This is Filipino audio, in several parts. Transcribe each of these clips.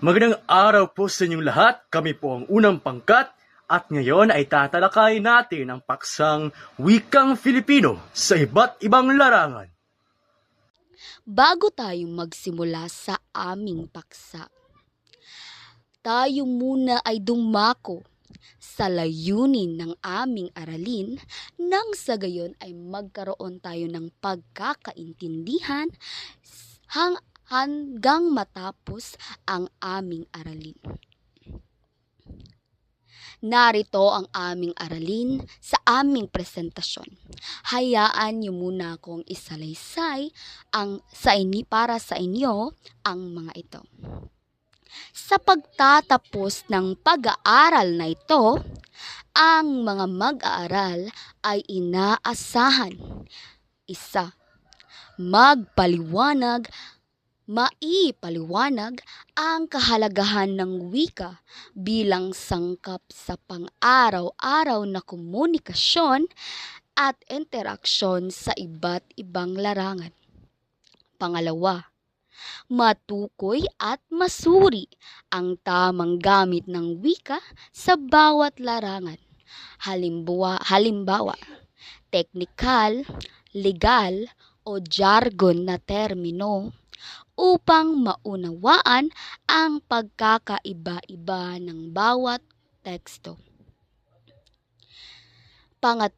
Magandang araw po sa inyong lahat. Kami po ang unang pangkat at ngayon ay tatalakayin natin ang paksang wikang Filipino sa iba't ibang larangan. Bago tayo magsimula sa aming paksa, tayo muna ay dumako sa layunin ng aming aralin nang sa gayon ay magkaroon tayo ng pagkakaintindihan hanggang matapos ang aming aralin. Narito ang aming aralin sa aming presentasyon. Hayaan niyo muna akong isalaysay para sa inyo ang mga ito. Sa pagtatapos ng pag-aaral na ito, ang mga mag-aaral ay inaasahan. 1. Maipaliwanag ang kahalagahan ng wika bilang sangkap sa pang-araw-araw na komunikasyon at interaksyon sa iba't ibang larangan. 2. Matukoy at masuri ang tamang gamit ng wika sa bawat larangan. Halimbawa, teknikal, legal o jargon na termino upang maunawaan ang pagkakaiba-iba ng bawat teksto. 3.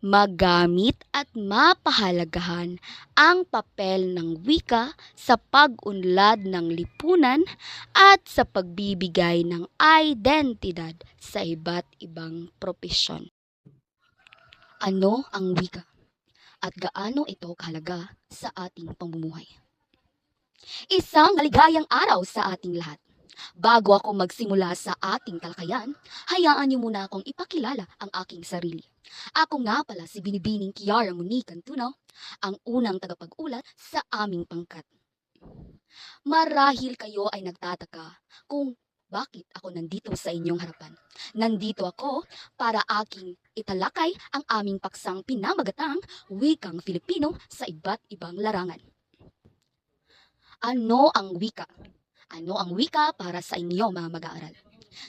Magamit at mapahalagahan ang papel ng wika sa pag-unlad ng lipunan at sa pagbibigay ng identidad sa iba't ibang propesyon. Ano ang wika at gaano ito kahalaga sa ating pamumuhay? Isang maligayang araw sa ating lahat. Bago ako magsimula sa ating talakayan, hayaan niyo muna akong ipakilala ang aking sarili. Ako nga pala si Binibining Kiara Monique Cantunaw, ang unang tagapag-ulat sa aming pangkat. Marahil kayo ay nagtataka kung bakit ako nandito sa inyong harapan. Nandito ako para aking italakay ang aming paksang pinamagatang wikang Filipino sa iba't ibang larangan. Ano ang wika? Ano ang wika para sa inyo mga mag-aaral?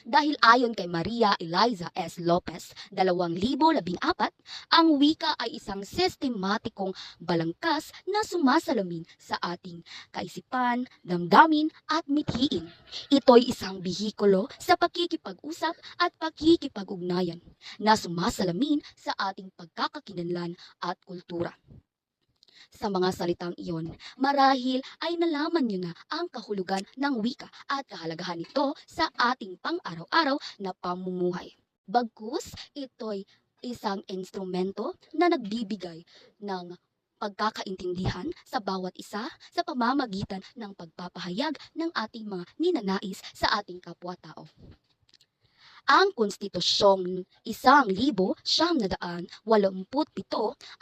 Dahil ayon kay Maria Eliza S. Lopez, 2014, ang wika ay isang sistematikong balangkas na sumasalamin sa ating kaisipan, damdamin at mithiin. Ito'y isang bihikulo sa pakikipag-usap at pakikipag-ugnayan na sumasalamin sa ating pagkakakilanlan at kultura. Sa mga salitang iyon, marahil ay nalaman niyo na ang kahulugan ng wika at kahalagahan nito sa ating pang-araw-araw na pamumuhay. Bagkus, ito'y isang instrumento na nagbibigay ng pagkakaintindihan sa bawat isa sa pamamagitan ng pagpapahayag ng ating mga ninanais sa ating kapwa-tao. Ang Konstitusyong 1987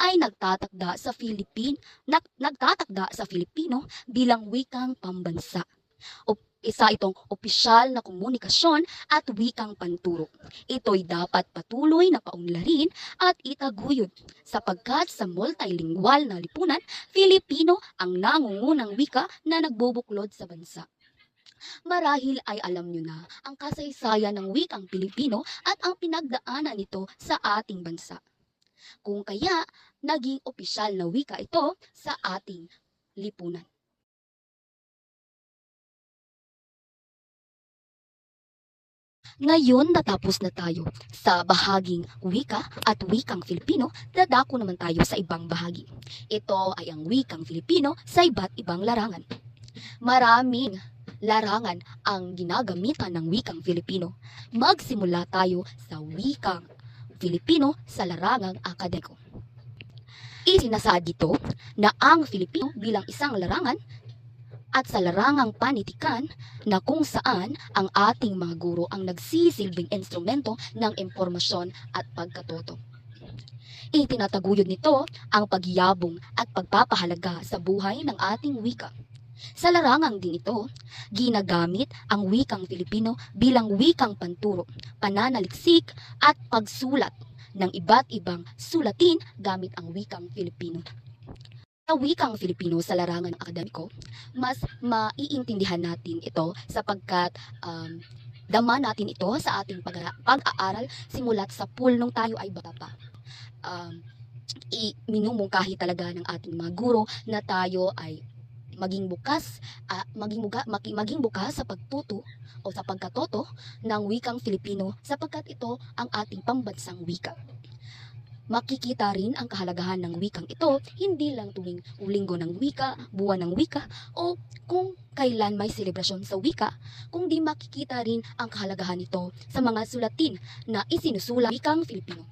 ay nagtatakda sa Filipino bilang wikang pambansa. Isa itong opisyal na komunikasyon at wikang panturo. Ito'y dapat patuloy na paunlarin at itaguyod sapagkat sa multilingual na lipunan, Filipino ang nangungunang wika na nagbubuklod sa bansa. Marahil ay alam nyo na ang kasaysayan ng wikang Pilipino at ang pinagdaanan nito sa ating bansa. Kung kaya, naging opisyal na wika ito sa ating lipunan. Ngayon natapos na tayo sa bahaging wika at wikang Filipino, dadako naman tayo sa ibang bahagi. Ito ay ang wikang Filipino sa iba't ibang larangan. Maraming larangan ang ginagamitan ng wikang Filipino. Magsimula tayo sa wikang Filipino sa larangang akademiko. Isinasaad dito na ang Filipino bilang isang larangan at sa larangang panitikan na kung saan ang ating mga guro ang nagsisilbing instrumento ng impormasyon at pagkatuto. Itinataguyod nito ang pagyabong at pagpapahalaga sa buhay ng ating wika. Sa larangang din ito, ginagamit ang wikang Filipino bilang wikang panturo, pananaliksik at pagsulat ng iba't ibang sulatin gamit ang wikang Filipino. Sa wikang Filipino sa larangan akademiko, mas maiintindihan natin ito sapagkat dama natin ito sa ating pag-aaral simula't sa pool nung tayo ay bata pa. Minumungkahi talaga ng ating mga guro na tayo ay maging bukas sa pagtuto o sa pagkatoto ng wikang Filipino sapagkat ito ang ating pambansang wika. Makikita rin ang kahalagahan ng wikang ito hindi lang tuwing linggo ng wika, buwan ng wika, o kung kailan may selebrasyon sa wika, kundi makikita rin ang kahalagahan nito sa mga sulatin na isinusulat wikang Filipino.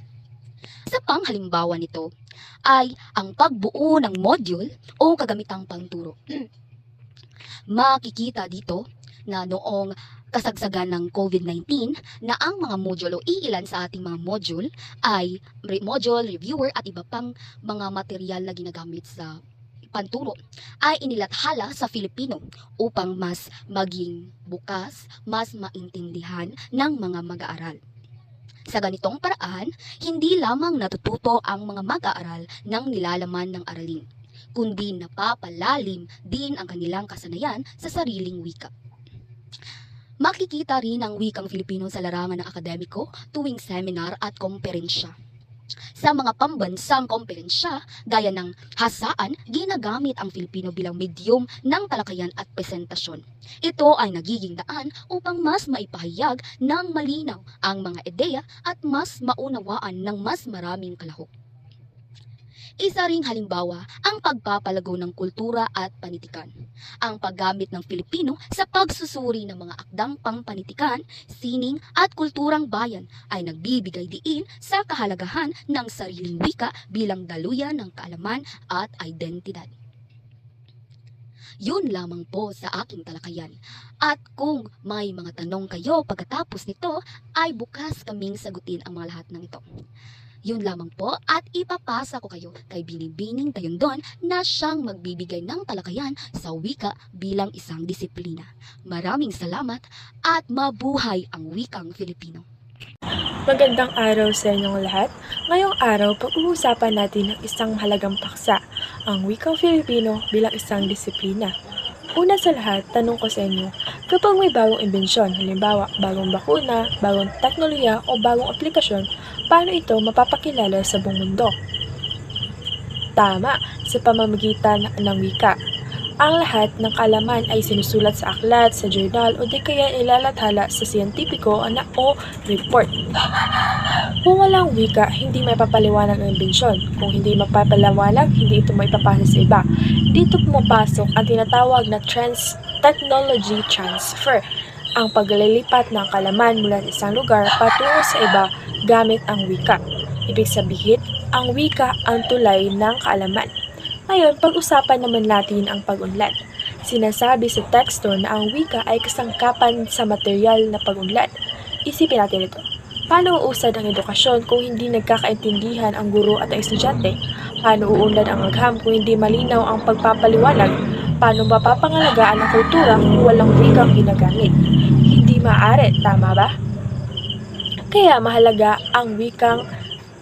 Sa panghalimbawa nito ay ang pagbuo ng module o kagamitang pangturo. Makikita dito na noong kasagsagan ng COVID-19 na ang mga module o iilan sa ating mga module ay module, reviewer at iba pang mga material na ginagamit sa panturo ay inilathala sa Filipino upang mas maging bukas, mas maintindihan ng mga mag-aaral. Sa ganitong paraan, hindi lamang natututo ang mga mag-aaral ng nilalaman ng aralin, kundi napapalalim din ang kanilang kasanayan sa sariling wika. Makikita rin ang wikang Filipino sa larangan ng akademiko tuwing seminar at komperensya. Sa mga pambansang komperensya, gaya ng hasaan, ginagamit ang Filipino bilang medyum ng talakayan at presentasyon. Ito ay nagiging daan upang mas maipahayag ng malinaw ang mga ideya at mas maunawaan ng mas maraming kalahok. Isa ring halimbawa ang pagpapalago ng kultura at panitikan. Ang paggamit ng Filipino sa pagsusuri ng mga akdang pangpanitikan, sining at kulturang bayan ay nagbibigay diin sa kahalagahan ng sariling wika bilang daluyan ng kaalaman at identidad. Yun lamang po sa aking talakayan. At kung may mga tanong kayo pagkatapos nito, ay bukas kaming sagutin ang mga lahat ng ito. Yun lamang po at ipapasa ko kayo kay Binibining Tayondon na siyang magbibigay ng talakayan sa wika bilang isang disiplina. Maraming salamat at mabuhay ang wikang Filipino. Magandang araw sa inyong lahat. Ngayong araw, pag-uusapan natin ang isang mahalagang paksa, ang wikang Filipino bilang isang disiplina. Una sa lahat, tanong ko sa inyo, kapag may bagong imbensyon, halimbawa bagong bakuna, bagong teknolohiya o bagong aplikasyon, paano ito mapapakilala sa buong mundo? Tama, sa pamamagitan ng wika. Ang lahat ng kaalaman ay sinusulat sa aklat, sa journal o di kaya ilalathala sa siyentipiko o report. Kung walang wika, hindi may papaliwanag ang imbensyon. Kung hindi mapapaliwanag, hindi ito maipapasa sa iba. Dito pumapasok ang tinatawag na technology transfer, ang paglilipat ng kaalaman mula sa isang lugar patungo sa iba gamit ang wika. Ibig sabihin, ang wika ang tulay ng kaalaman. Ngayon, pag-usapan naman natin ang pag-unlad. Sinasabi sa teksto na ang wika ay kasangkapan sa material na pag-unlad. Isipin natin ito. Paano uusad ang edukasyon kung hindi nagkakaintindihan ang guro at ang estudyante? Paano uunlad ang agham kung hindi malinaw ang pagpapaliwanag? Paano mapapangalagaan ang kultura kung walang wikang ginagamit? Hindi maaari, tama ba? Kaya mahalaga ang wikang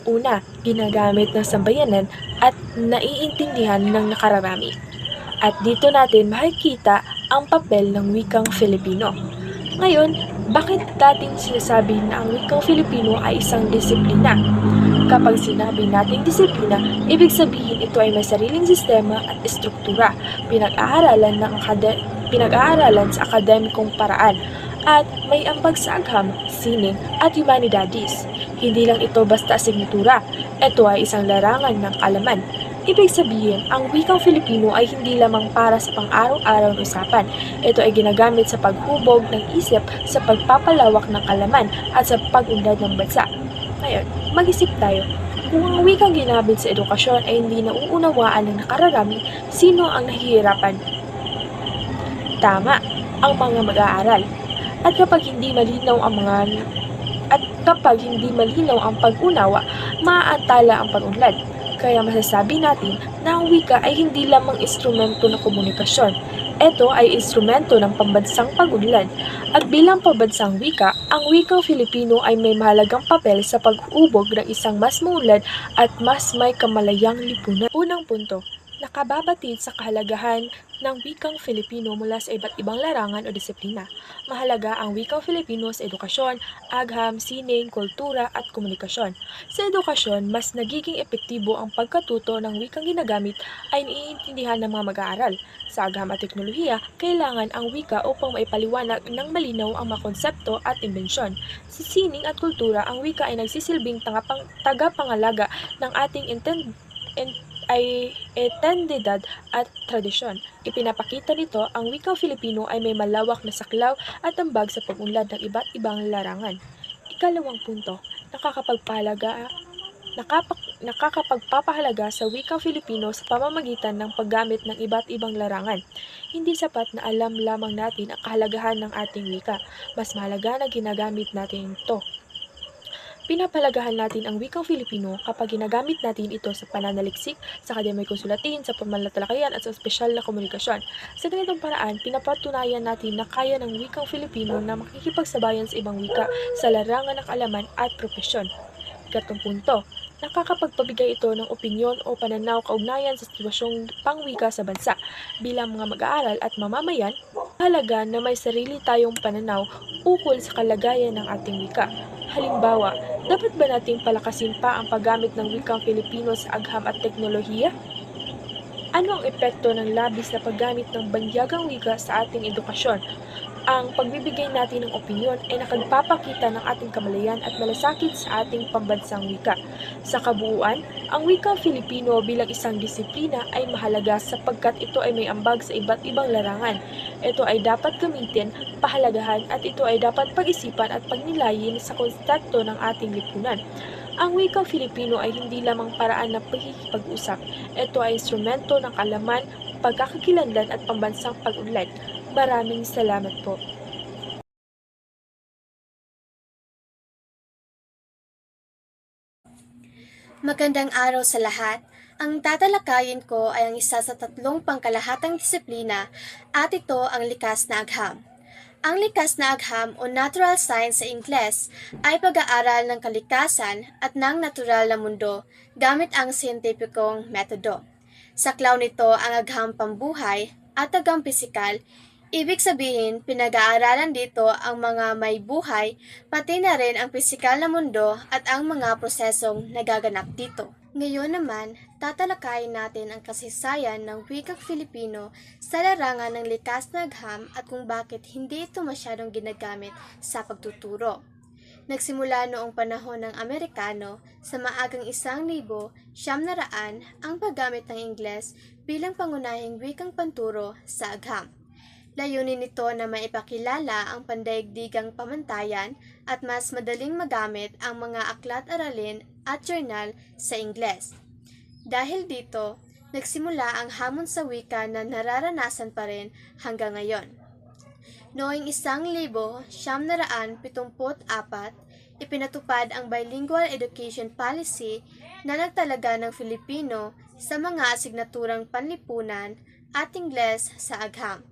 una, ginagamit ng sambayanan at naiintindihan ng nakararami. At dito natin makikita ang papel ng wikang Filipino. Ngayon, bakit dating sinasabi na ang wikang Filipino ay isang disiplina? Kapag sinabi nating disiplina, ibig sabihin ito ay may sariling sistema at estruktura, pinag-aaralan sa akademikong paraan, at may ambag sa agham, sining at humanidades. Hindi lang ito basta asignatura, ito ay isang larangan ng kaalaman. Ibig sabihin, ang wikang Filipino ay hindi lamang para sa pang-araw-araw na usapan. Ito ay ginagamit sa paghubog ng isip, sa pagpapalawak ng kaalaman at sa pag-unlad ng bansa. Ngayon, mag-isip tayo. Kung ang wikang ginamit sa edukasyon ay hindi nauunawaan ng nakararami, sino ang nahihirapan? Tama, ang mga mag-aaral. At kapag hindi malinaw ang pag-unawa, maaantala ang pag-unlad. Kaya masasabi natin na ang wika ay hindi lamang instrumento ng komunikasyon. Ito ay instrumento ng pambansang pag-unlad. At bilang pambansang wika, ang wikang Filipino ay may mahalagang papel sa pag-uubog ng isang mas maunlad at mas may kamalayang lipunan. Unang punto, nakababatid sa kahalagahan ng wikang Filipino mula sa iba't ibang larangan o disiplina. Mahalaga ang wikang Filipino sa edukasyon, agham, sining, kultura at komunikasyon. Sa edukasyon, mas nagiging epektibo ang pagkatuto ng wikang ginagamit ay naiintindihan ng mga mag-aaral. Sa agham at teknolohiya, kailangan ang wika upang maipaliwanag ng malinaw ang mga konsepto at imbensyon. Sa sining at kultura, ang wika ay nagsisilbing tagapangalaga ng ating identidad at tradisyon. Ipinapakita nito ang wikang Filipino ay may malawak na saklaw at ambag sa pag-unlad ng iba't ibang larangan. Ikalawang punto, nakakapagpapahalaga sa wikang Filipino sa pamamagitan ng paggamit ng iba't ibang larangan. Hindi sapat na alam lamang natin ang kahalagahan ng ating wika. Mas mahalaga na ginagamit natin ito. Pinapalagahan natin ang wikang Filipino kapag ginagamit natin ito sa pananaliksik, sa akademikong sulatin, sa pamalatalakayan at sa espesyal na komunikasyon. Sa ganitong paraan, pinapatunayan natin na kaya ng wikang Filipino na makikipagsabayan sa ibang wika sa larangan ng kaalaman at propesyon. Ikatong punto, nakakapagpabigay ito ng opinyon o pananaw kaugnayan sa sitwasyong pangwika sa bansa. Bilang mga mag-aaral at mamamayan, mahalaga na may sarili tayong pananaw ukol sa kalagayan ng ating wika. Halimbawa, dapat ba nating palakasin pa ang paggamit ng wikang Filipino sa agham at teknolohiya? Ano ang epekto ng labis na paggamit ng banyagang wika sa ating edukasyon? Ang pagbibigay natin ng opinyon ay nakagpapakita ng ating kamalayan at malasakit sa ating pambansang wika. Sa kabuuan, ang wikang Filipino bilang isang disiplina ay mahalaga sapagkat ito ay may ambag sa iba't ibang larangan. Ito ay dapat gamitin, pahalagahan at ito ay dapat pag-isipan at pagnilayin sa konteksto ng ating lipunan. Ang wikang Filipino ay hindi lamang paraan ng pakikipag-usap. Ito ay instrumento ng kaalaman, pagkakakilanlan at pambansang pag-unlad. Maraming salamat po. Magandang araw sa lahat. Ang tatalakayin ko ay ang isa sa 3 pangkalahatang disiplina at ito ang likas na agham. Ang likas na agham o natural science sa Ingles ay pag-aaral ng kalikasan at ng natural na mundo gamit ang siyentipikong metodo. Saklaw nito ang agham pambuhay at agham pisikal. Ibig sabihin, pinag-aaralan dito ang mga may buhay, pati na rin ang pisikal na mundo at ang mga prosesong nagaganap dito. Ngayon naman, tatalakayin natin ang kasaysayan ng wikang Filipino sa larangan ng likas na agham at kung bakit hindi ito masyadong ginagamit sa pagtuturo. Nagsimula noong panahon ng Amerikano sa maagang 1900 ang paggamit ng Ingles bilang pangunahing wikang panturo sa agham. Layunin nito na maipakilala ang pandaigdigang pamantayan at mas madaling magamit ang mga aklat-aralin at journal sa Ingles. Dahil dito, nagsimula ang hamon sa wika na nararanasan pa rin hanggang ngayon. Noong 1974, ipinatupad ang Bilingual Education Policy na nagtalaga ng Filipino sa mga asignaturang panlipunan at Ingles sa agham.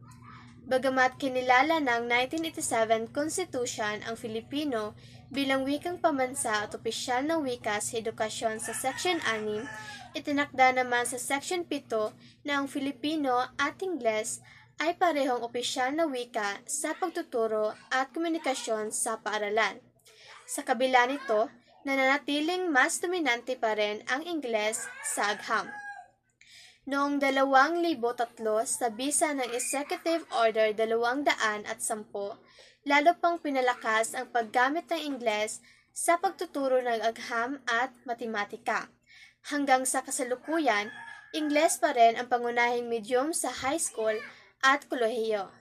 Bagamat kinilala ng 1987 Constitution ang Filipino bilang wikang pambansa at opisyal na wika sa edukasyon sa Section 6, itinakda naman sa Section 7 na ang Filipino at Ingles ay parehong opisyal na wika sa pagtuturo at komunikasyon sa paaralan. Sa kabila nito, nananatiling mas dominante pa rin ang Ingles sa agham. Noong 2003 sa bisa ng Executive Order 210, lalo pang pinalakas ang paggamit ng Ingles sa pagtuturo ng agham at matematika. Hanggang sa kasalukuyan, Ingles pa rin ang pangunahing medium sa high school at kolehiyo.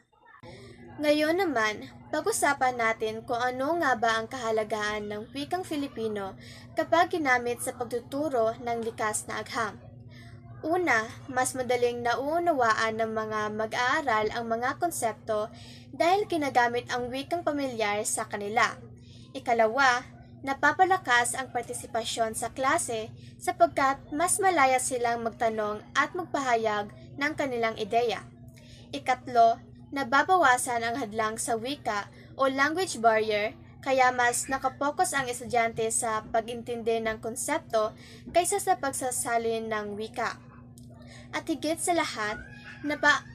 Ngayon naman, pag-usapan natin kung ano nga ba ang kahalagahan ng wikang Filipino kapag ginamit sa pagtuturo ng likas na agham. Una, mas madaling nauunawaan ng mga mag-aaral ang mga konsepto dahil ginagamit ang wikang pamilyar sa kanila. Ikalawa, napapalakas ang partisipasyon sa klase sapagkat mas malaya silang magtanong at magpahayag ng kanilang ideya. Ikatlo, nababawasan ang hadlang sa wika o language barrier kaya mas nakapokus ang estudyante sa pag-intindi ng konsepto kaysa sa pagsasalin ng wika. At higit sa lahat,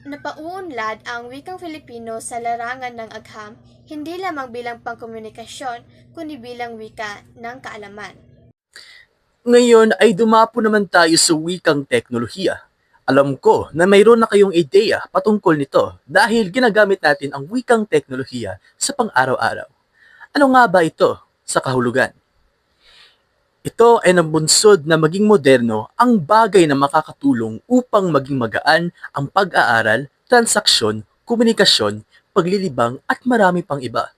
napauunlad ang wikang Filipino sa larangan ng agham, hindi lamang bilang pangkomunikasyon, kundi bilang wika ng kaalaman. Ngayon ay dumapo naman tayo sa wikang teknolohiya. Alam ko na mayroon na kayong ideya patungkol nito dahil ginagamit natin ang wikang teknolohiya sa pang-araw-araw. Ano nga ba ito sa kahulugan? Ito ay nabunsod na maging moderno ang bagay na makakatulong upang maging magaan ang pag-aaral, transaksyon, komunikasyon, paglilibang at marami pang iba.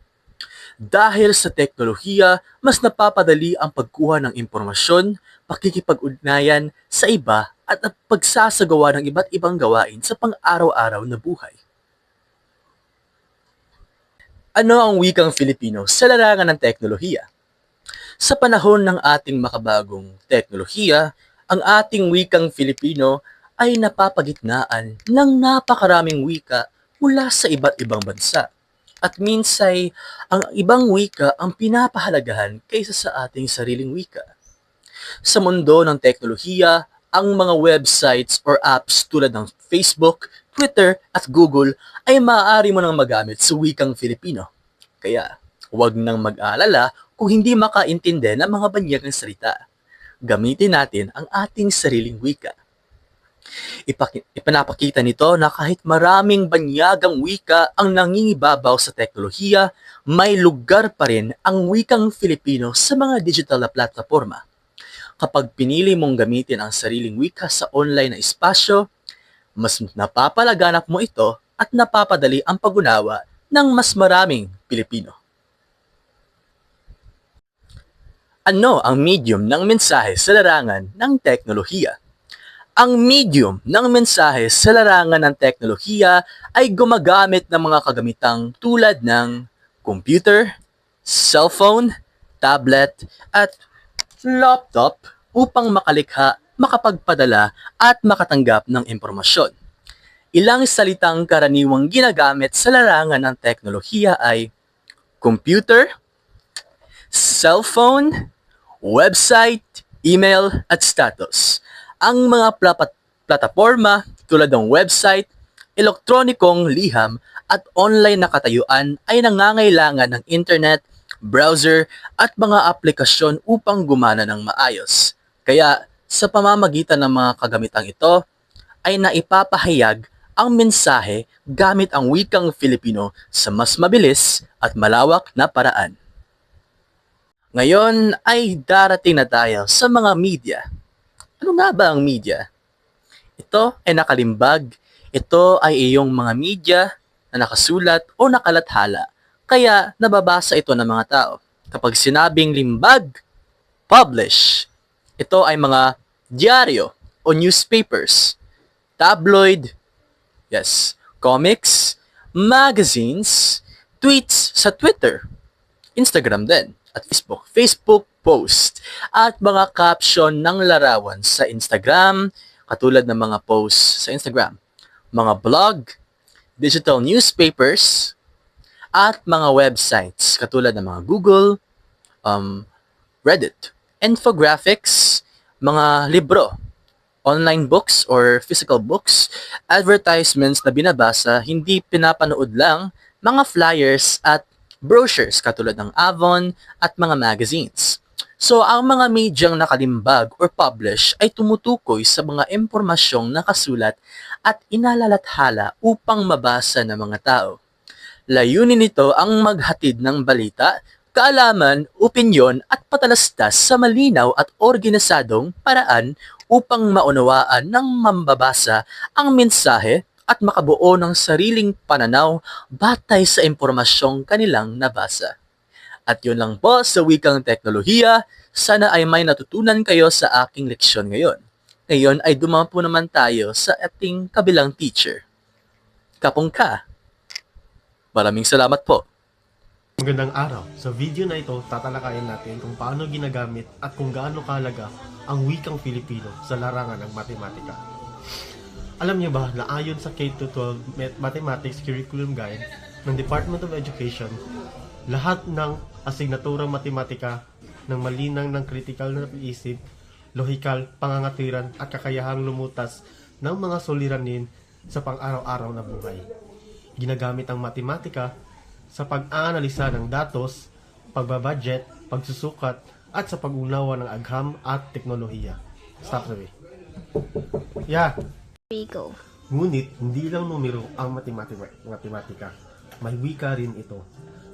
Dahil sa teknolohiya, mas napapadali ang pagkuha ng impormasyon, pakikipag-ugnayan sa iba at ang pagsasagawa ng iba't ibang gawain sa pang-araw-araw na buhay. Ano ang wikang Filipino sa larangan ng teknolohiya? Sa panahon ng ating makabagong teknolohiya, ang ating wikang Filipino ay napapagitnaan ng napakaraming wika mula sa iba't ibang bansa. At minsay, ang ibang wika ang pinapahalagahan kaysa sa ating sariling wika. Sa mundo ng teknolohiya, ang mga websites or apps tulad ng Facebook, Twitter at Google ay maaari mo nang magamit sa wikang Filipino. Kaya, huwag nang mag-aalala kung hindi makaintindi ng mga banyagang salita. Gamitin natin ang ating sariling wika. Ipinapakita nito na kahit maraming banyagang wika ang nangingibabaw sa teknolohiya, may lugar pa rin ang wikang Filipino sa mga digital na platforma. Kapag pinili mong gamitin ang sariling wika sa online na espasyo, mas napapalaganap mo ito at napapadali ang pag-unawa ng mas maraming Pilipino. Ano ang medium ng mensahe sa larangan ng teknolohiya? Ang medium ng mensahe sa larangan ng teknolohiya ay gumagamit ng mga kagamitang tulad ng computer, cellphone, tablet, at laptop upang makalikha, makapagpadala, at makatanggap ng impormasyon. Ilang salitang karaniwang ginagamit sa larangan ng teknolohiya ay computer, cellphone, website, email, at status. Ang mga plataforma tulad ng website, elektronikong liham at online na katayuan ay nangangailangan ng internet, browser at mga aplikasyon upang gumana ng maayos. Kaya sa pamamagitan ng mga kagamitang ito ay naipapahayag ang mensahe gamit ang wikang Filipino sa mas mabilis at malawak na paraan. Ngayon ay darating na tayo sa mga media. Ano nga ba ang media? Ito ay nakalimbag. Ito ay iyong mga media na nakasulat o nakalathala. Kaya nababasa ito ng mga tao. Kapag sinabing limbag, publish. Ito ay mga dyaryo o newspapers, tabloid, comics, magazines, tweets sa Twitter, Instagram din, at Facebook post, at mga caption ng larawan sa Instagram, katulad ng mga posts sa Instagram, mga blog, digital newspapers, at mga websites katulad ng mga Google, Reddit, infographics, mga libro, online books or physical books, advertisements na binabasa, hindi pinapanood lang, mga flyers at brochures katulad ng Avon at mga magazines. So, ang mga medyang nakalimbag or publish ay tumutukoy sa mga impormasyong nakasulat at inalalathala upang mabasa ng mga tao. Layunin nito ang maghatid ng balita, kaalaman, opinyon at patalastas sa malinaw at organisadong paraan upang maunawaan ng mambabasa ang mensahe at makabuo ng sariling pananaw batay sa impormasyong kanilang nabasa. At yun lang po sa wikang teknolohiya. Sana ay may natutunan kayo sa aking leksyon ngayon. Ngayon ay dumapo naman tayo sa ating kabilang teacher. Kapong ka. Maraming salamat po. Magandang araw. Sa video na ito, tatalakayin natin kung paano ginagamit at kung gaano kahalaga ang wikang Filipino sa larangan ng matematika. Alam niyo ba na ayon sa K-12 Mathematics Curriculum Guide ng Department of Education, lahat ng asignaturang matematika ng malinang ng kritikal na pag-iisip, lohikal, pangangatiran at kakayahang lumutas ng mga suliranin sa pang-araw-araw na buhay. Ginagamit ang matematika sa pag-aanalisa ng datos, pagbabudget, pagsusukat, at sa pag-unawa ng agham at teknolohiya. Stop sabi. Yeah. Rico. Ngunit hindi lang numero ang matematika. May wika rin ito.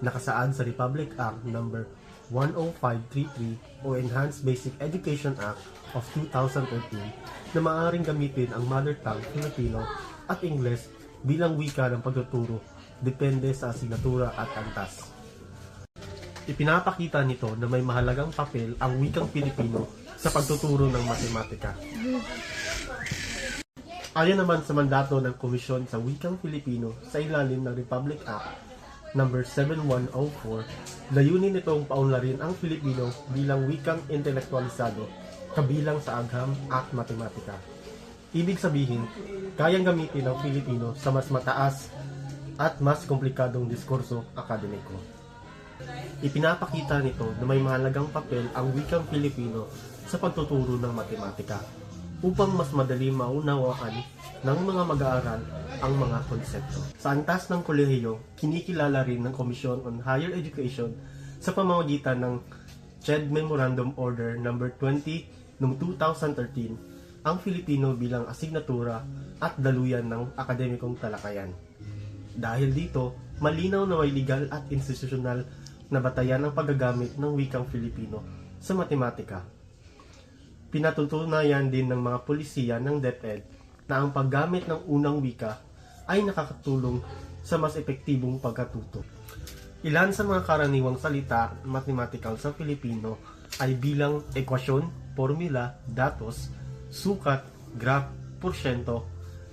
Nakasaad sa Republic Act number 10533 o Enhanced Basic Education Act of 2013 na maaaring gamitin ang mother tongue Filipino at Ingles bilang wika ng pagtuturo depende sa asignatura at antas. Ipinapakita nito na may mahalagang papel ang wikang Pilipino sa pagtuturo ng matematika. Ayon naman sa mandato ng Komisyon sa Wikang Filipino sa ilalim ng Republic Act number 7104, layunin nitong paunlarin ang Filipino bilang wikang intelektualisado kabilang sa agham at matematika. Ibig sabihin, kayang gamitin ng Filipino sa mas mataas at mas komplikadong diskurso akademiko. Ipinapakita nito na may mahalagang papel ang wikang Filipino sa pagtuturo ng matematika upang mas madali maunawaan ng mga mag-aaral ang mga konsepto. Sa antas ng kolehiyo, kinikilala rin ng Commission on Higher Education sa pamamagitan ng CHED Memorandum Order number 20 noong 2013 ang Filipino bilang asignatura at daluyan ng akademikong talakayan. Dahil dito, malinaw na may legal at institusyonal na batayan ang paggagamit ng wikang Filipino sa matematika. Pinatutunayan din ng mga pulisiya ng DepEd na ang paggamit ng unang wika ay nakakatulong sa mas epektibong pagkatuto. Ilan sa mga karaniwang salita mathematical sa Filipino ay bilang ekwasyon, formula, datos, sukat, graph, porsyento,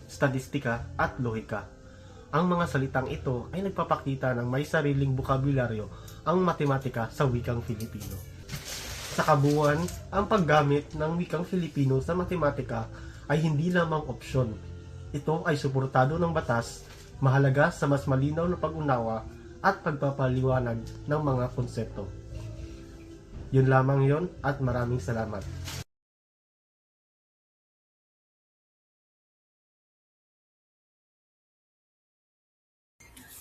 statistika at lohika. Ang mga salitang ito ay nagpapakita ng may sariling bokabularyo ang matematika sa wikang Filipino. Sa kabuuan, ang paggamit ng wikang Filipino sa matematika ay hindi lamang opsyon. Ito ay suportado ng batas, mahalaga sa mas malinaw na pag-unawa at pagpapaliwanag ng mga konsepto. Yun lamang yon at maraming salamat.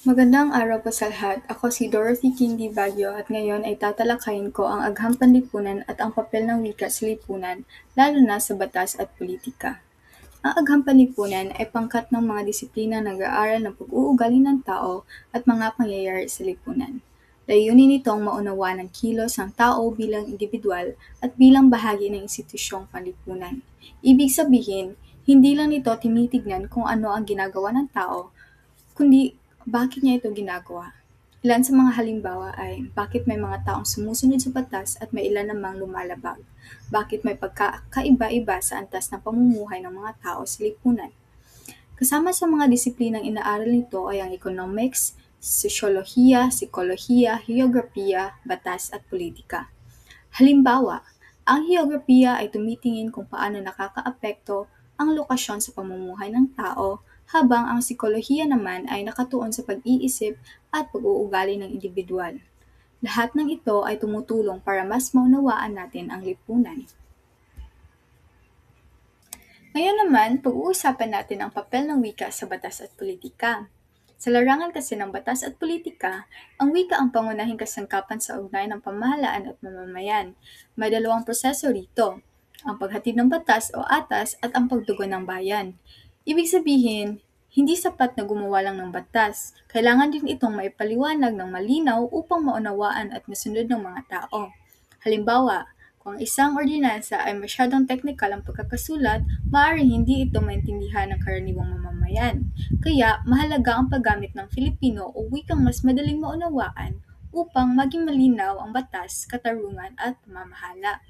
Magandang araw po sa lahat. Ako si Dorothy Kindi Baguio at ngayon ay tatalakayin ko ang agham panlipunan at ang papel ng wika sa lipunan, lalo na sa batas at politika. Ang agham panlipunan ay pangkat ng mga disiplina na nag-aaral ng pag-uugali ng tao at mga pangyayari sa lipunan. Layunin nitong maunawaan ang kilos ng tao bilang individual at bilang bahagi ng institusyong panlipunan. Ibig sabihin, hindi lang nito tinitignan kung ano ang ginagawa ng tao, kundi bakit niya ito ginagawa. Ilan sa mga halimbawa ay bakit may mga taong sumusunod sa batas at may ilan namang lumalabag. Bakit may pagkakaiba-iba sa antas ng pamumuhay ng mga tao sa lipunan. Kasama sa mga disiplinang inaaral nito ay ang economics, sosyolohiya, psikolohiya, geografiya, batas at politika. Halimbawa, ang geografiya ay tumitingin kung paano nakakaapekto ang lokasyon sa pamumuhay ng tao, habang ang psikolohiya naman ay nakatuon sa pag-iisip at pag-uugali ng individual. Lahat ng ito ay tumutulong para mas maunawaan natin ang lipunan. Ngayon naman, pag-uusapan natin ang papel ng wika sa batas at politika. Sa larangan kasi ng batas at politika, ang wika ang pangunahing kasangkapan sa ugnayan ng pamahalaan at mamamayan. May dalawang proseso rito, ang paghatid ng batas o atas at ang pagtugon ng bayan. Ibig sabihin, hindi sapat na gumawa lang ng batas. Kailangan din itong maipaliwanag ng malinaw upang maunawaan at masunod ng mga tao. Halimbawa, kung isang ordinansa ay masyadong technical ang pagkakasulat, maaaring hindi ito maintindihan ng karaniwang mamamayan. Kaya, mahalaga ang paggamit ng Filipino o wikang mas madaling maunawaan upang maging malinaw ang batas, katarungan at pamamahala.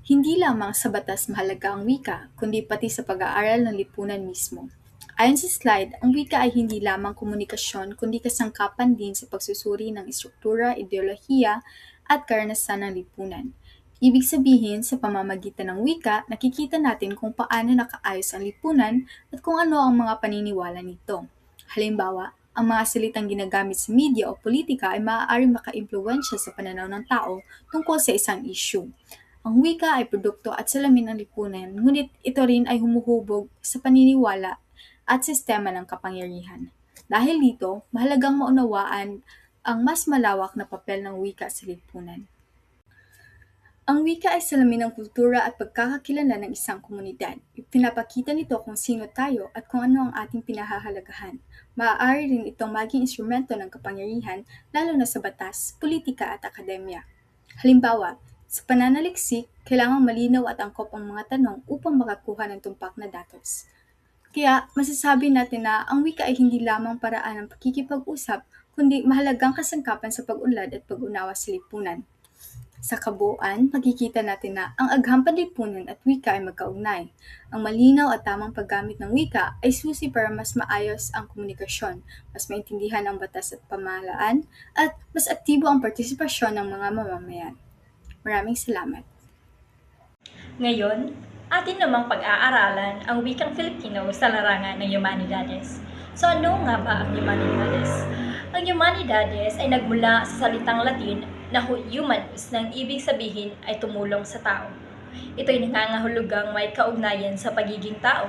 Hindi lamang sa batas mahalaga ang wika, kundi pati sa pag-aaral ng lipunan mismo. Ayon sa slide, ang wika ay hindi lamang komunikasyon kundi kasangkapan din sa pagsusuri ng istruktura, ideolohiya at karanasan ng lipunan. Ibig sabihin, sa pamamagitan ng wika, nakikita natin kung paano nakaayos ang lipunan at kung ano ang mga paniniwala nito. Halimbawa, ang mga salitang ginagamit sa media o politika ay maaaring maka-impluwensya sa pananaw ng tao tungkol sa isang issue. Ang wika ay produkto at salamin ng lipunan, ngunit ito rin ay humuhubog sa paniniwala at sistema ng kapangyarihan. Dahil dito, mahalagang maunawaan ang mas malawak na papel ng wika sa lipunan. Ang wika ay salamin ng kultura at pagkakakilala ng isang komunidad. Pinapakita nito kung sino tayo at kung ano ang ating pinahahalagahan. Maaari rin itong maging instrumento ng kapangyarihan, lalo na sa batas, politika at akademya. Halimbawa, sa pananaliksik, kailangang malinaw at angkop ang mga tanong upang makakuha ng tumpak na datos. Kaya masasabi natin na ang wika ay hindi lamang paraan ng pakikipag-usap, kundi mahalagang kasangkapan sa pag-unlad at pag-unawa sa lipunan. Sa kabuuan, makikita natin na ang agham panlipunan at wika ay magkaugnay. Ang malinaw at tamang paggamit ng wika ay susi para mas maayos ang komunikasyon, mas maintindihan ang batas at pamahalaan, at mas aktibo ang partisipasyon ng mga mamamayan. Maraming salamat. Ngayon, atin namang pag-aaralan ang wikang Filipino sa larangan ng Humanidades. So ano nga ba ang Humanidades? Ang Humanidades ay nagmula sa salitang Latin na humanus na ang ibig sabihin ay tumulong sa tao. Ito ay nangangahulugang may kaugnayan sa pagiging tao.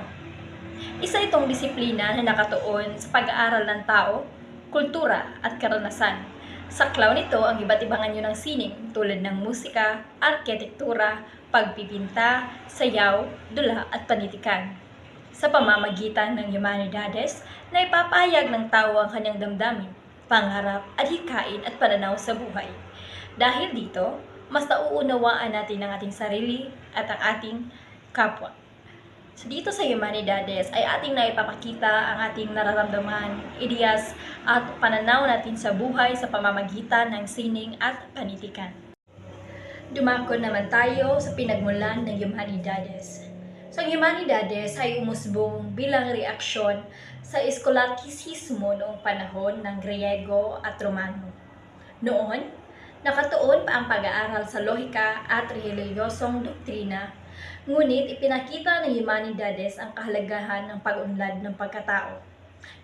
Isa itong disiplina na nakatuon sa pag-aaral ng tao, kultura at karanasan. Saklaw nito ang iba't ibang anyo ng sining tulad ng musika, arkitektura, pagpipinta, sayaw, dula at panitikan. Sa pamamagitan ng Humanidades na ipapahayag ng tao ang kanyang damdamin, pangarap, adhikain at pananaw sa buhay. Dahil dito, mas nauunawaan natin ang ating sarili at ang ating kapwa. So dito sa Humanidades ay ating naipapakita ang ating nararamdaman, ideas at pananaw natin sa buhay sa pamamagitan ng sining at panitikan. Dumako naman tayo sa pinagmulan ng Humanidades. So ang Humanidades ay umusbong bilang reaksyon sa eskolastisismo noong panahon ng Griego at Romano. Noon, nakatuon pa ang pag-aaral sa lohika at relihiyosong doktrina, ngunit ipinakita ng Humanidades ang kahalagahan ng pag-unlad ng pagkatao.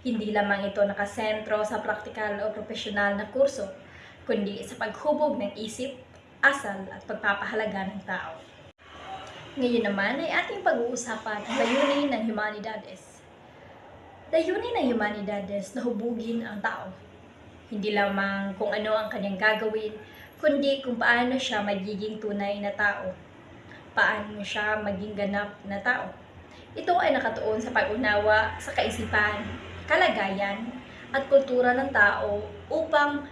Hindi lamang ito nakasentro sa praktikal o profesional na kurso, kundi sa paghubog ng isip, asal at pagpapahalaga ng tao. Ngayon naman ay ating pag-uusapan ang layunin ng Humanidades. Layunin ng Humanidades na hubugin ang tao. Hindi lamang kung ano ang kanyang gagawin, kundi kung paano siya magiging tunay na tao. Paano siya maging ganap na tao. Ito ay nakatuon sa pag-unawa sa kaisipan, kalagayan, at kultura ng tao upang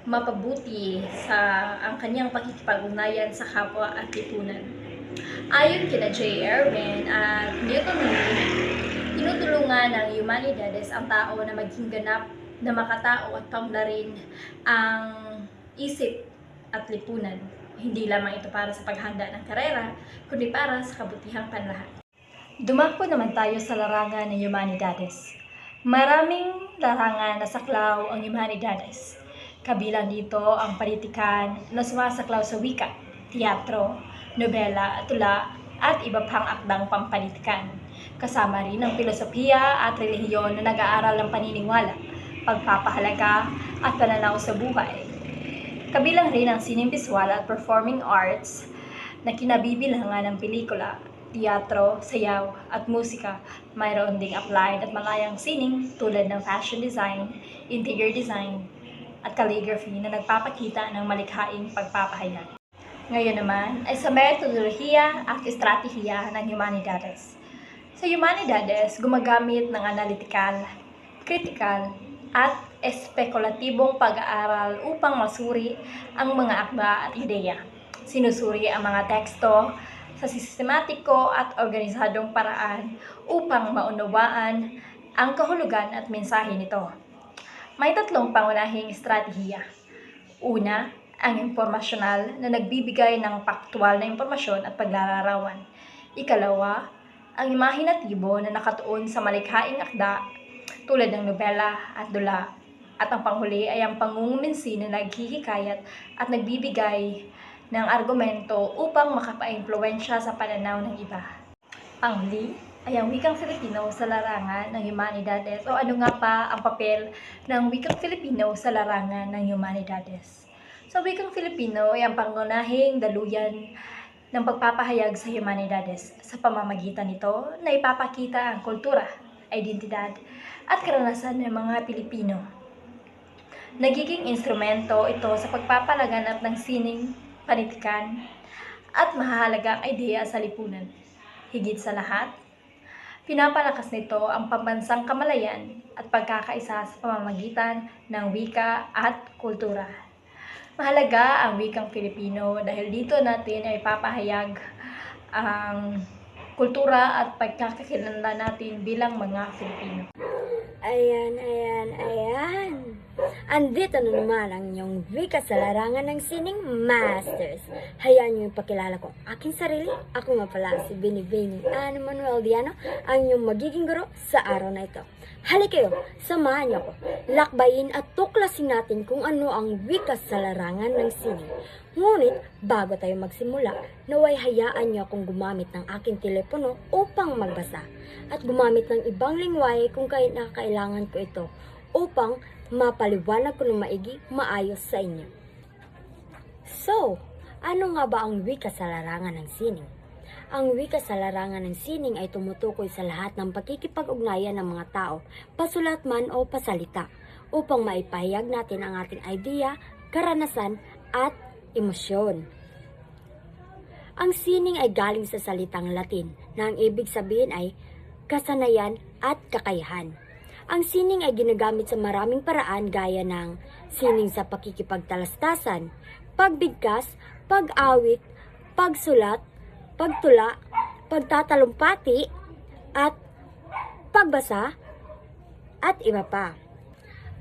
mapabuti sa ang kanyang pakikipag-ugnayan sa kapwa at lipunan. Ayon kina J. Erwin at Newton Lee, tinutulungan ng Humanidades ang tao na maging ganap na makatao at paunlarin ang isip at lipunan. Hindi lamang ito para sa paghanda ng karera, kundi para sa kabutihang panlahat. Dumako naman tayo sa larangan ng Humanidades. Maraming larangan na saklaw ang Humanidades. Kabilang dito ang panitikan na sumasaklaw sa wika, teatro, nobela, tula, at iba pang akdang pampanitikan. Kasama rin ang filosofiya at relihiyon na nag-aaral ng paniniwala, pagpapahalaga at pananaw sa buhay. Kabilang rin ang sinimvisual at performing arts na kinabibilangan ng pelikula, teatro, sayaw at musika. Mayroon ding applied at malayang sining tulad ng fashion design, interior design at calligraphy na nagpapakita ng malikhaing pagpapahayag. Ngayon naman ay sa metodolohiya at estratehiya ng Humanidades. Sa Humanidades, gumagamit ng analytical, critical, at espekulatibong pag-aaral upang masuri ang mga akda at ideya. Sinusuri ang mga teksto sa sistematiko at organisadong paraan upang maunawaan ang kahulugan at mensahe nito. May tatlong pangunahing estratehiya. Una, ang impormasyonal na nagbibigay ng paktual na impormasyon at paglalarawan. Ikalawa, ang imahinatibo na nakatuon sa malikhaing akda tulad ng nobela at dula. At ang panghuli ay ang pangungumensi na naghihikayat at nagbibigay ng argumento upang makapaimpluwensya sa pananaw ng iba. Panghuli ay ang wikang Filipino sa larangan ng Humanidades o ano nga pa ang papel ng wikang Filipino sa larangan ng Humanidades. Sa wikang Filipino ay ang pangunahing daluyan ng pagpapahayag sa humanidades. Sa pamamagitan nito, na ipapakita ang kultura, identidad, at karanasan ng mga Pilipino. Nagiging instrumento ito sa pagpapalaganap ng sining, panitikan, at mahahalagang ideya sa lipunan. Higit sa lahat, pinapalakas nito ang pambansang kamalayan at pagkakaisa sa pamamagitan ng wika at kultura. Mahalaga ang wikang Filipino dahil dito natin ay papahayag ang kultura at pagkakakilanlan natin bilang mga Filipino. Ayan. Andito na naman ang inyong wika sa larangan ng Sining Masters. Hayaan niyo ipakilala ko ang aking sarili. Ako nga pala si Binibining Ana Manuel Diano, ang inyong magiging guro sa araw na ito. Halika kayo, samahan niyo ako. Lakbayin at tuklasin natin kung ano ang wika sa larangan ng sining. Ngunit, bago tayo magsimula, naway hayaan niyo akong gumamit ng aking telepono upang magbasa at gumamit ng ibang lingwahe kung kailangan ko ito upang mapaliwanag ko ng maayos sa inyo. So, ano nga ba ang wika sa larangan ng sining? Ang wika sa larangan ng sining ay tumutukoy sa lahat ng pakikipag-ugnayan ng mga tao, pasulat man o pasalita, upang maipahayag natin ang ating idea, karanasan, at emosyon. Ang sining ay galing sa salitang Latin na ang ibig sabihin ay kasanayan at kakayahan. Ang sining ay ginagamit sa maraming paraan gaya ng sining sa pakikipagtalastasan, pagbigkas, pag-awit, pagsulat, pagtula, pagtatalumpati, at pagbasa, at iba pa.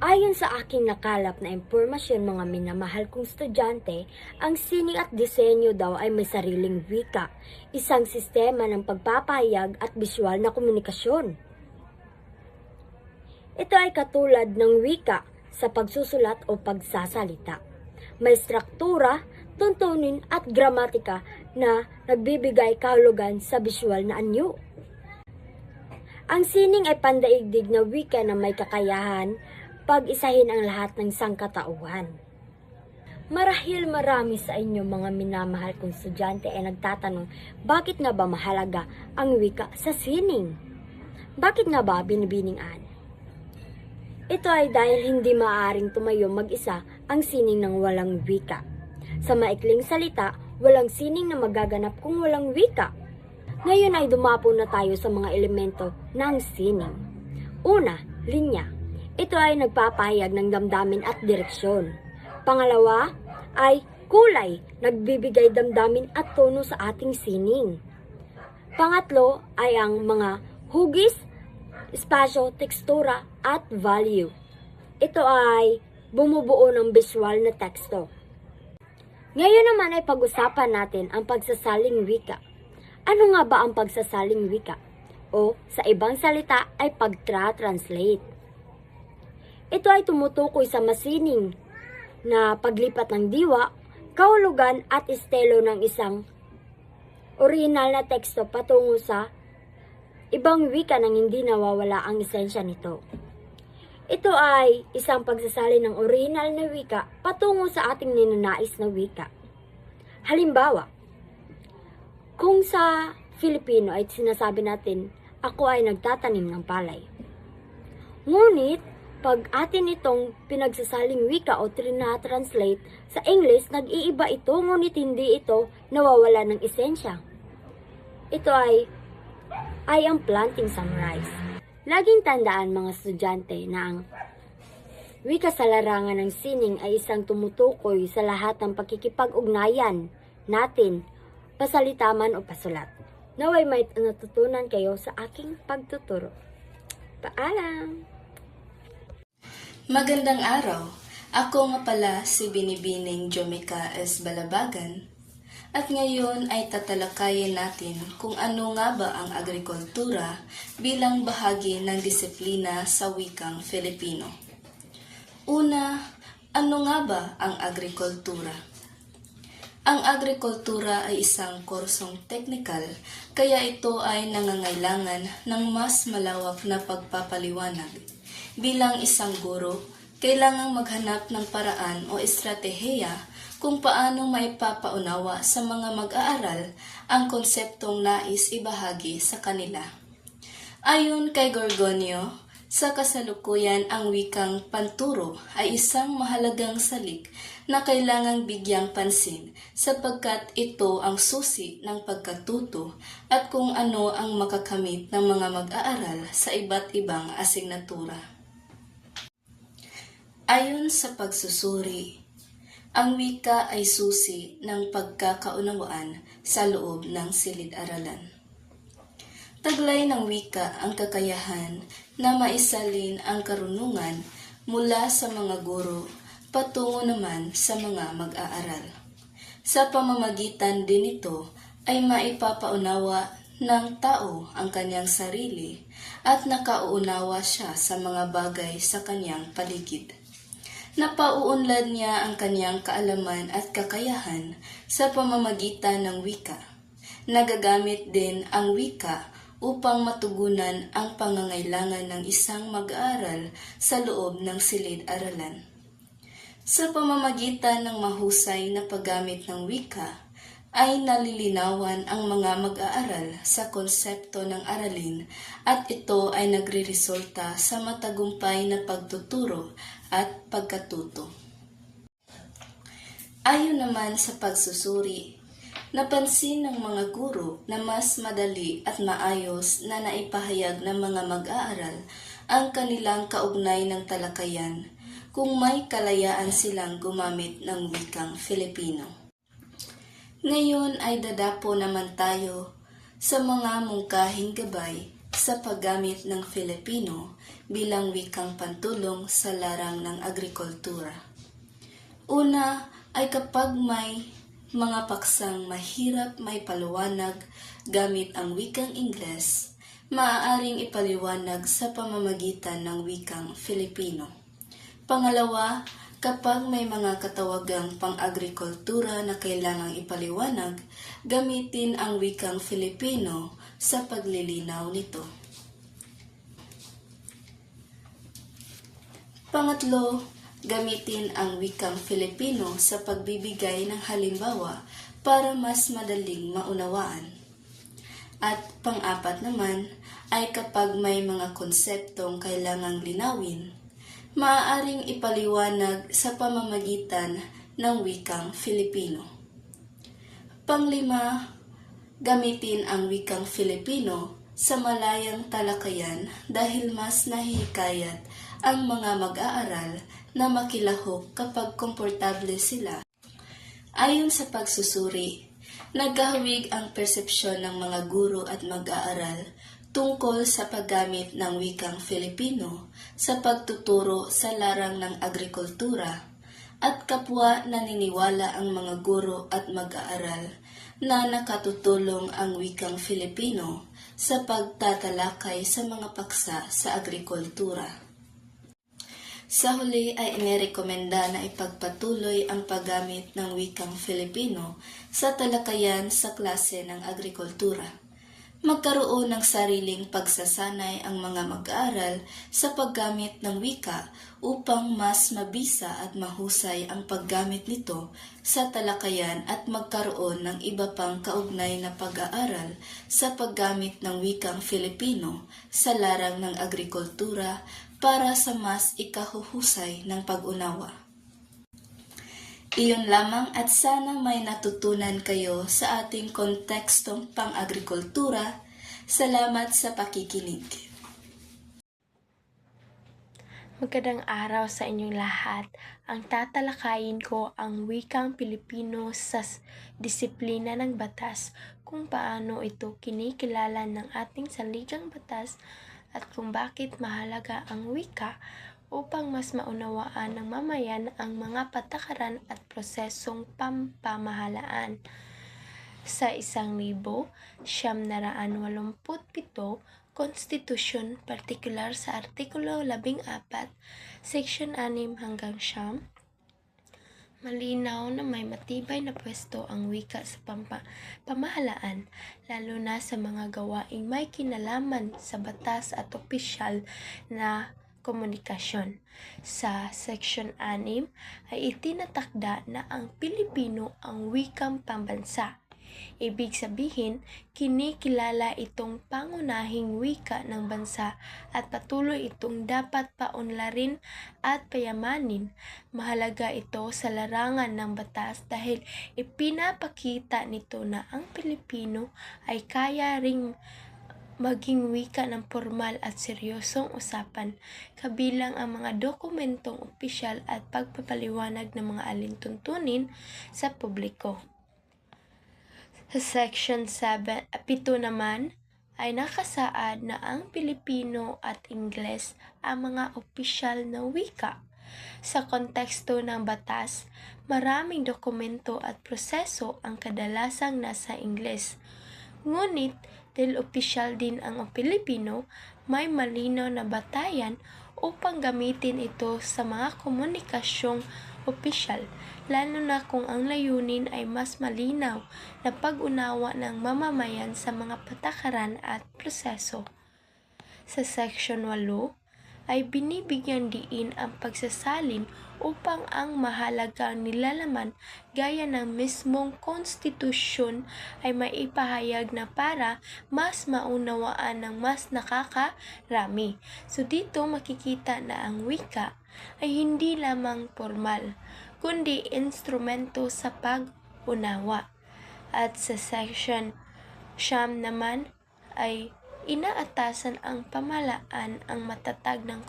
Ayon sa aking nakalap na impormasyon mga minamahal kong estudyante, ang sining at disenyo daw ay may sariling wika, isang sistema ng pagpapahayag at visual na komunikasyon. Ito ay katulad ng wika sa pagsusulat o pagsasalita. May struktura, tuntunin at gramatika na nagbibigay kahulugan sa visual na anyo. Ang sining ay pandaigdig na wika na may kakayahan pag-isahin ang lahat ng sangkatauhan. Marahil marami sa inyo mga minamahal kong estudyante ay nagtatanong, bakit nga ba mahalaga ang wika sa sining? Bakit nga ba binibiningan? Ito ay dahil hindi maaaring tumayo mag-isa ang sining ng walang wika. Sa maikling salita, walang sining na magaganap kung walang wika. Ngayon ay dumapo na tayo sa mga elemento ng sining. Una, linya. Ito ay nagpapahayag ng damdamin at direksyon. Pangalawa ay kulay, nagbibigay damdamin at tono sa ating sining. Pangatlo ay ang mga hugis, espasyo, tekstura at value. Ito ay bumubuo ng visual na teksto. Ngayon naman ay pag-usapan natin ang pagsasaling wika. Ano nga ba ang pagsasaling wika? O sa ibang salita ay pagtra-translate. Ito ay tumutukoy sa masining na paglipat ng diwa, kahulugan at estilo ng isang orihinal na teksto patungo sa ibang wika nang hindi nawawala ang esensya nito. Ito ay isang pagsasalin ng orihinal na wika patungo sa ating ninanais na wika. Halimbawa, kung sa Filipino ay sinasabi natin, ako ay nagtatanim ng palay. Ngunit, pag atin itong pinagsasaling wika o trina-translate sa English, nag-iiba ito ngunit hindi ito nawawala ng esensya. Ito ay I am planting some rice. Laging tandaan mga estudyante na ang wika sa larangan ng sining ay isang tumutukoy sa lahat ng pakikipag-ugnayan natin, pasalita man o pasulat. Naway may natutunan kayo sa aking pagtuturo. Paalam! Magandang araw! Ako nga pala si Binibining Jomika S. Balabagan at ngayon ay tatalakayin natin kung ano nga ba ang agrikultura bilang bahagi ng disiplina sa wikang Filipino. Una, ano nga ba ang agrikultura? Ang agrikultura ay isang kursong teknikal kaya ito ay nangangailangan ng mas malawak na pagpapaliwanag. Bilang isang guro, Kailangang maghanap ng paraan o estratehiya kung paano maipapaunawa sa mga mag-aaral ang konseptong nais ibahagi sa kanila. Ayon kay Gorgonio, sa kasalukuyan ang wikang panturo ay isang mahalagang salik na kailangang bigyang pansin sapagkat ito ang susi ng pagkatuto at kung ano ang makakamit ng mga mag-aaral sa iba't ibang asignatura. Ayon sa pagsusuri, ang wika ay susi ng pagkakaunawaan sa loob ng silid-aralan. Taglay ng wika ang kakayahan na maisalin ang karunungan mula sa mga guro patungo naman sa mga mag-aaral. Sa pamamagitan din ito ay maipapaunawa ng tao ang kanyang sarili at nakauunawa siya sa mga bagay sa kanyang paligid. Napauunlad niya ang kanyang kaalaman at kakayahan sa pamamagitan ng wika. Nagagamit din ang wika upang matugunan ang pangangailangan ng isang mag-aaral sa loob ng silid-aralan. Sa pamamagitan ng mahusay na paggamit ng wika, ay nalilinawan ang mga mag-aaral sa konsepto ng aralin at ito ay nagreresulta sa matagumpay na pagtuturo at pagkatuto. Ayon naman sa pagsusuri, napansin ng mga guro na mas madali at maayos na naipahayag ng mga mag-aaral ang kanilang kaugnay ng talakayan kung may kalayaan silang gumamit ng wikang Filipino. Ngayon ay dadapo naman tayo sa mga mungkahing gabay sa paggamit ng Filipino bilang wikang pantulong sa larang ng agrikultura. Una ay kapag may mga paksang mahirap may paliwanag gamit ang wikang Ingles, maaaring ipaliwanag sa pamamagitan ng wikang Filipino. Pangalawa, kapag may mga katawagang pang-agrikultura na kailangang ipaliwanag, gamitin ang wikang Filipino sa paglilinaw nito. Pangatlo, gamitin ang wikang Filipino sa pagbibigay ng halimbawa para mas madaling maunawaan. At pang-apat naman ay kapag may mga konseptong kailangang linawin, maaaring ipaliwanag sa pamamagitan ng wikang Filipino. Panglima, gamitin ang wikang Filipino sa malayang talakayan dahil mas nahihikayat ang mga mag-aaral na makilahok kapag komportable sila. Ayon sa pagsusuri, nagkahawig ang persepsyon ng mga guro at mag-aaral tungkol sa paggamit ng wikang Filipino sa pagtuturo sa larang ng agrikultura at kapwa naniniwala ang mga guro at mag-aaral na nakatutulong ang wikang Filipino sa pagtatalakay sa mga paksa sa agrikultura. Sa huli ay inirekomenda na ipagpatuloy ang paggamit ng wikang Filipino sa talakayan sa klase ng agrikultura. Magkaroon ng sariling pagsasanay ang mga mag-aaral sa paggamit ng wika upang mas mabisa at mahusay ang paggamit nito sa talakayan at magkaroon ng iba pang kaugnay na pag-aaral sa paggamit ng wikang Filipino sa larang ng agrikultura para sa mas ikahuhusay ng pag-unawa. Iyon lamang at sana may natutunan kayo sa ating kontekstong pang-agrikultura. Salamat sa pakikinig. Magandang araw sa inyong lahat. Ang tatalakayin ko ang wikang Pilipino sa disiplina ng batas, kung paano ito kinikilala ng ating saligang batas at kung bakit mahalaga ang wika upang mas maunawaan ng mamayan ang mga patakaran at prosesong pamamahalaan. Sa 1987 Konstitusyon, partikular sa Artikulo 14, Section 6 hanggang 9, malinaw na may matibay na pwesto ang wika sa pamahalaan, lalo na sa mga gawaing may kinalaman sa batas at opisyal na komunikasyon. Sa Section 6 ay itinatakda na ang Pilipino ang wikang pambansa. Ibig sabihin, kinikilala itong pangunahing wika ng bansa at patuloy itong dapat paunlarin at payamanin. Mahalaga ito sa larangan ng batas dahil ipinapakita nito na ang Pilipino ay kaya ring maging wika ng formal at seryosong usapan, kabilang ang mga dokumentong opisyal at pagpapaliwanag ng mga alintuntunin sa publiko. Sa Section 7 naman ay nakasaad na ang Pilipino at Ingles ang mga opisyal na wika. Sa konteksto ng batas, maraming dokumento at proseso ang kadalasang nasa Ingles. Ngunit, dahil opisyal din ang Pilipino, may malinaw na batayan upang gamitin ito sa mga komunikasyong opisyal, lalo na kung ang layunin ay mas malinaw na pag-unawa ng mamamayan sa mga patakaran at proseso. Sa Section 8 ay binibigyan diin ang pagsasalin upang ang mahalagang nilalaman gaya ng mismong konstitusyon ay maipahayag na para mas maunawaan ng mas nakakarami. So dito makikita na ang wika ay hindi lamang formal, kundi instrumento sa pag-unawa. At sa Section 9 naman ay inaatasan ang pamahalaan ang matatag ng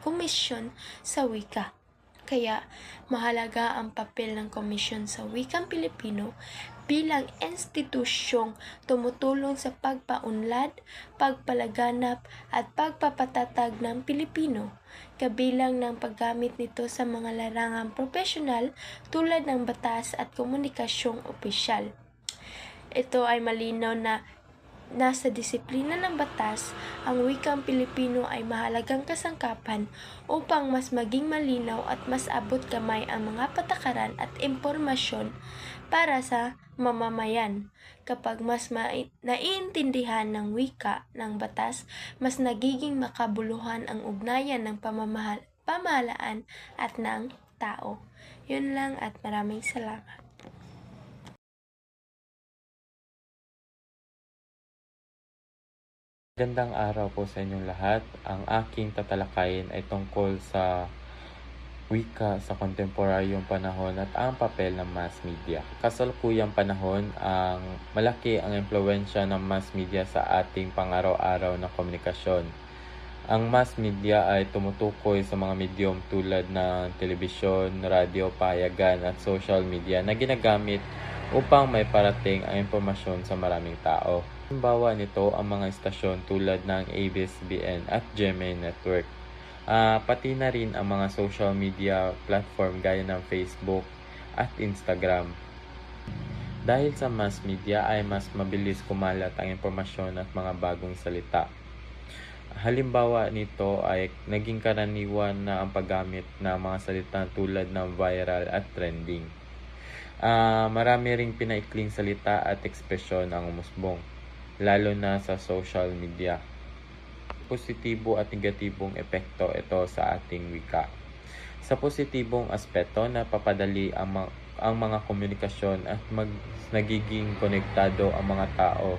komisyon sa wika. Kaya mahalaga ang papel ng Komisyon sa Wikang Pilipino bilang institusyong tumutulong sa pagpaunlad, pagpalaganap at pagpapatatag ng Pilipino, kabilang ng paggamit nito sa mga larangang profesional tulad ng batas at komunikasyong opisyal. Ito ay malinaw na nasa disiplina ng batas, ang wikang Pilipino ay mahalagang kasangkapan upang mas maging malinaw at mas abot kamay ang mga patakaran at impormasyon para sa mamamayan. Kapag mas naiintindihan ng wika ng batas, mas nagiging makabuluhan ang ugnayan ng pamahalaan at ng tao. Yun lang at maraming salamat. Magandang araw po sa inyong lahat. Ang aking tatalakayin ay tungkol sa wika sa kontemporaryong panahon at ang papel ng mass media. Kasalukuyang panahon, malaki ang impluwensya ng mass media sa ating pang-araw-araw na komunikasyon. Ang mass media ay tumutukoy sa mga medium tulad ng telebisyon, radyo, pahayagan at social media na ginagamit upang may parating ang impormasyon sa maraming tao. Halimbawa nito ang mga istasyon tulad ng ABS-CBN at GMA Network. Pati na rin ang mga social media platform gaya ng Facebook at Instagram. Dahil sa mass media ay mas mabilis kumalat ang impormasyon at mga bagong salita. Halimbawa nito ay naging karaniwan na ang paggamit ng mga salita tulad ng viral at trending. Marami ring pinaikling salita at ekspresyon ang umusbong, lalo na sa social media. Positibo at negatibong epekto ito sa ating wika. Sa positibong aspeto, napapadali ang mga komunikasyon at nagiging konektado ang mga tao.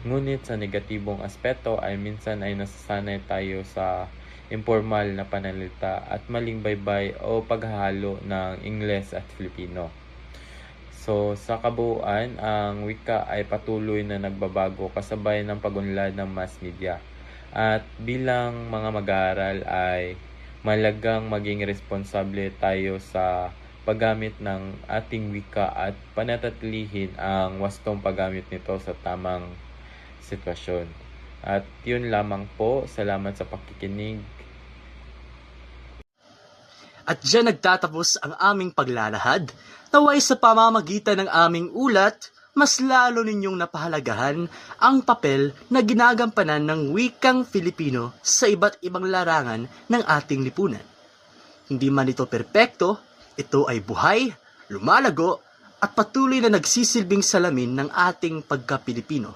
Ngunit sa negatibong aspeto ay minsan ay nasasanay tayo sa informal na pananalita at maling baybay o paghahalo ng Ingles at Filipino. So, sa kabuuan, ang wika ay patuloy na nagbabago kasabay ng pag-unlad ng mass media. At bilang mga mag-aaral ay malagang maging responsable tayo sa paggamit ng ating wika at panatatilihin ang wastong paggamit nito sa tamang sitwasyon. At yun lamang po. Salamat sa pakikinig. At diyan nagtatapos ang aming paglalahad. Naway sa pamamagitan ng aming ulat, mas lalo ninyong napahalagahan ang papel na ginagampanan ng wikang Filipino sa iba't ibang larangan ng ating lipunan. Hindi man ito perpekto, ito ay buhay, lumalago, at patuloy na nagsisilbing salamin ng ating pagka-Pilipino.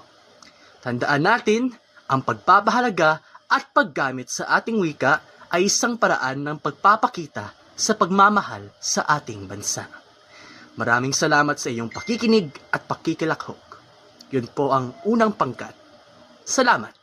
Tandaan natin, ang pagpapahalaga at paggamit sa ating wika ay isang paraan ng pagpapakita sa pagmamahal sa ating bansa. Maraming salamat sa iyong pakikinig at pakikilakhok. Yun po ang unang pangkat. Salamat!